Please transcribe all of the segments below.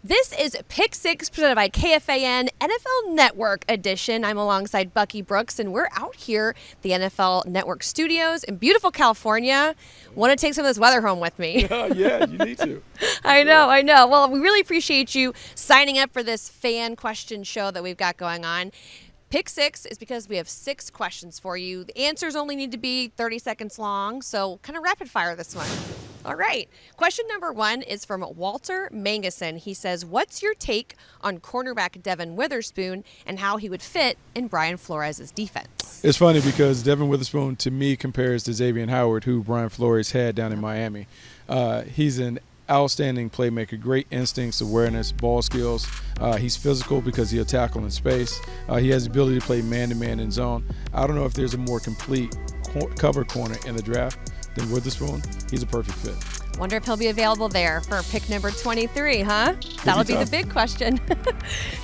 This is Pick 6 presented by KFAN NFL Network Edition. I'm alongside Bucky Brooks, and we're out here at the NFL Network studios in beautiful California. Want to take some of this weather home with me? Yeah, you need to. I know. Well, we really appreciate you signing up for this fan question show that we've got going on. Pick 6 is because we have 6 questions for you. The answers only need to be 30 seconds long, so kind of rapid fire this one. All right. Question number 1 is from Walter Manguson. He says, what's your take on cornerback Devon Witherspoon and how he would fit in Brian Flores' defense? It's funny because Devon Witherspoon, to me, compares to Xavier Howard, who Brian Flores had down in Miami. He's an outstanding playmaker, great instincts, awareness, ball skills. He's physical because he'll tackle in space. He has the ability to play man-to-man in zone. I don't know if there's a more complete cover corner in the draft than Witherspoon. He's a perfect fit. Wonder if he'll be available there for pick number 23, huh? That'll be the big question.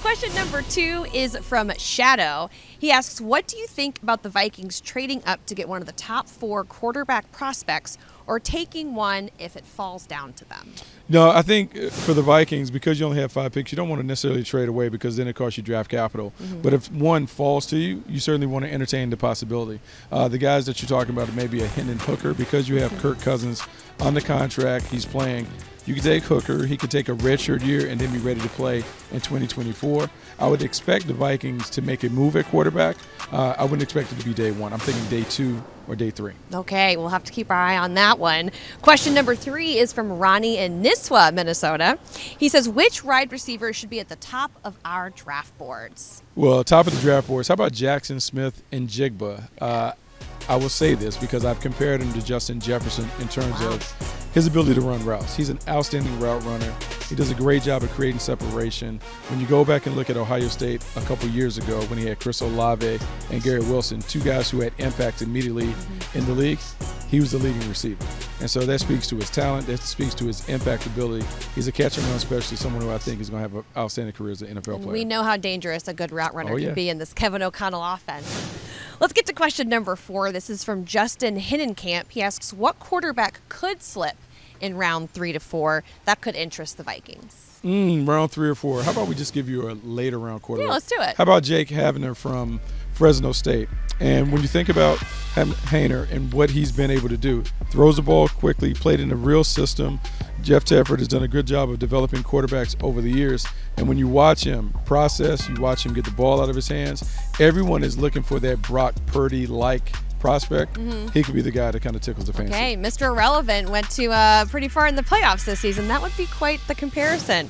Question number 2 is from Shadow. He asks, what do you think about the Vikings trading up to get one of the top 4 quarterback prospects or taking one if it falls down to them? No, I think for the Vikings, because you only have 5 picks, you don't want to necessarily trade away because then it costs you draft capital. But if one falls to you, you certainly want to entertain the possibility. The guys that you're talking about are maybe a Hendon Hooker because you have Kirk Cousins under contract. He's playing. You could take Hooker. He could take a redshirt year and then be ready to play in 2024. I would expect the Vikings to make a move at quarterback. I wouldn't expect it to be day 1. I'm thinking day 2 or day 3. Okay, we'll have to keep our eye on that one. Question number 3 is from RONNIE in NISSWA, Minnesota. He says, which wide receiver should be at the top of our draft boards? Well, top of the draft boards, how about Jackson Smith and Jigba? I will say this because I've compared him to Justin Jefferson in terms of his ability to run routes. He's an outstanding route runner. He does a great job of creating separation. When you go back and look at Ohio State a couple years ago when he had Chris Olave and Garrett Wilson, 2 guys who had impact immediately in the league, he was the leading receiver. And so that speaks to his talent. That speaks to his impact ability. He's a catch and run specialist, someone who I think is going to have an outstanding career as an NFL player. We know how dangerous a good route runner can be in this Kevin O'Connell offense. Let's get to question number 4. This is from Justin Hinnenkamp. He asks, what quarterback could slip in round 3 to 4 that could interest the Vikings? Round 3 or 4. How about we just give you a later round quarterback? Yeah, let's do it. How about Jake Havner from Fresno State? And when you think about Haener and what he's been able to do, throws the ball quickly, played in a real system. Jeff Tedford has done a good job of developing quarterbacks over the years. And when you watch him process, you watch him get the ball out of his hands, everyone is looking for that Brock Purdy-like prospect. He could be the guy that kind of tickles the fancy. Okay, Mr. Irrelevant went to pretty far in the playoffs this season. That would be quite the comparison.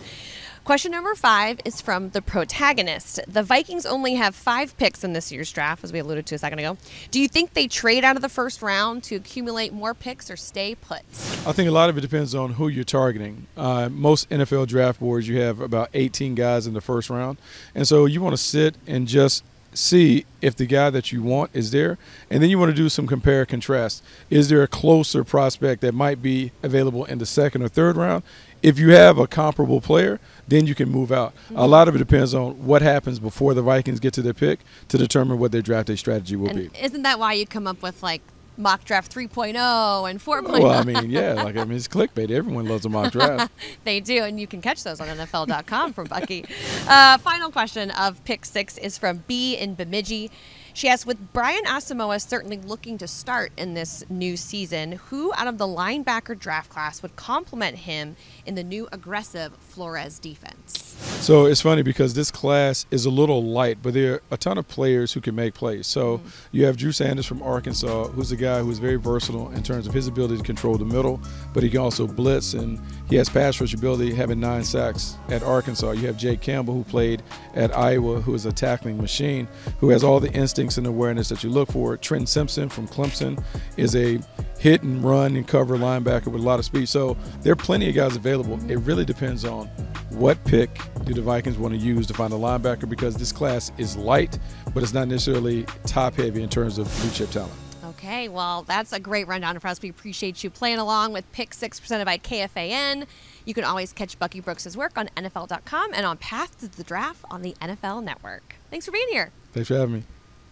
Question number 5 is from the Protagonist. The Vikings only have 5 picks in this year's draft, as we alluded to a second ago. Do you think they trade out of the first round to accumulate more picks or stay put? I think a lot of it depends on who you're targeting. Most NFL draft boards, you have about 18 guys in the first round. And so you want to sit and just see if the guy that you want is there, and then you want to do some compare and contrast. Is there a closer prospect that might be available in the 2nd or 3rd round? If you have a comparable player, then you can move out. A lot of it depends on what happens before the Vikings get to their pick to determine what their draft day strategy will be. Isn't that why you come up with like mock draft 3.0 and 4.0? Well, I mean, yeah, it's clickbait. Everyone loves a mock draft. They do, and you can catch those on NFL.com from Bucky. Final question of pick 6 is from B in Bemidji. She asks, with Brian Asamoah certainly looking to start in this new season, who out of the linebacker draft class would complement him in the new aggressive Flores defense? So it's funny because this class is a little light, but there are a ton of players who can make plays. So you have Drew Sanders from Arkansas, who's a guy who's very versatile in terms of his ability to control the middle, but he can also blitz, and he has pass rush ability, having 9 sacks at Arkansas. You have Jake Campbell, who played at Iowa, who is a tackling machine, who has all the instincts and awareness that you look for. Trenton Simpson from Clemson is a hit and run and cover linebacker with a lot of speed. So there are plenty of guys available. It really depends on what pick do the Vikings want to use to find a linebacker, because this class is light, but it's not necessarily top heavy in terms of blue chip talent. Okay, well, that's a great rundown for us. We appreciate you playing along with Pick 6 presented by KFAN. You can always catch Bucky Brooks' work on NFL.com and on Path to the Draft on the NFL Network. Thanks for being here. Thanks for having me.